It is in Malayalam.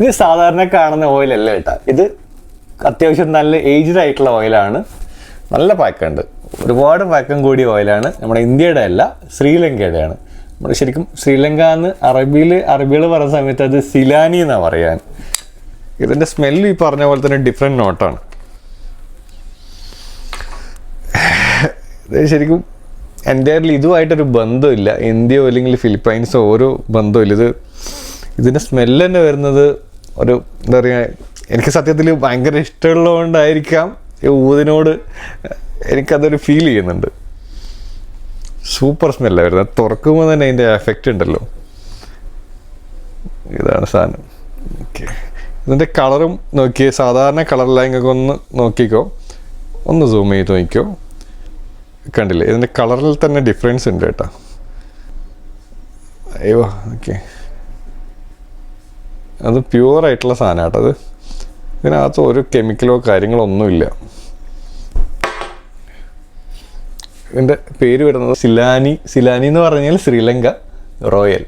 ഇത് സാധാരണ കാണുന്ന ഓയിലല്ല കേട്ടോ, ഇത് അത്യാവശ്യം നല്ല ഏജ്ഡ് ആയിട്ടുള്ള ഓയിലാണ്. നല്ല പാക്കുണ്ട്, ഒരുപാട് പാക്കം കൂടിയ ഓയിലാണ്. നമ്മുടെ ഇന്ത്യയുടെ അല്ല, ശ്രീലങ്കയുടെയാണ്. നമ്മൾ ശരിക്കും ശ്രീലങ്ക എന്ന് അറബികൾ പറയുന്ന സമയത്ത് അത് സിലാനി എന്നാണ് പറയാൻ. ഇതിൻ്റെ സ്മെല്ല് ഈ പറഞ്ഞ പോലെ തന്നെ ഡിഫറെൻറ്റ് നോട്ടാണ്. ഇത് ശരിക്കും എൻ്റയർലി ഇതുമായിട്ടൊരു ബന്ധമില്ല, ഇന്ത്യയോ അല്ലെങ്കിൽ ഫിലിപ്പൈൻസോ ഓരോ ബന്ധമില്ല. ഇതിൻ്റെ സ്മെല്ല് തന്നെ വരുന്നത് ഒരു എന്താ പറയുക, എനിക്ക് സത്യത്തിൽ ഭയങ്കര ഇഷ്ടമുള്ളതുകൊണ്ടായിരിക്കാം ഈ ഊതിനോട് എനിക്കതൊരു ഫീൽ ചെയ്യുന്നുണ്ട്. സൂപ്പർ സ്മെല്ലാണ് വരുന്നത്, തുറക്കുമ്പോൾ തന്നെ അതിൻ്റെ എഫക്റ്റ് ഉണ്ടല്ലോ. ഇതാണ് സാധനം. ഓക്കെ, ഇതിൻ്റെ കളറും നോക്കിയേ, സാധാരണ കളറില്ല, നിങ്ങൾക്ക് ഒന്ന് നോക്കിക്കോ, ഒന്ന് സൂം ചെയ്ത് നോക്കിക്കോ, കണ്ടില്ലേ ഇതിൻ്റെ കളറിൽ തന്നെ ഡിഫറൻസ് ഉണ്ട് കേട്ടോ. അയ്യോ ഓക്കെ, അത് പ്യുവറായിട്ടുള്ള സാധനം കേട്ടോ. അത് ഇതിനകത്ത് ഒരു കെമിക്കലോ കാര്യങ്ങളോ ഒന്നുമില്ല. ഇതിൻ്റെ പേര് വരുന്നത് സിലാനി എന്ന് പറഞ്ഞാൽ ശ്രീലങ്ക റോയൽ.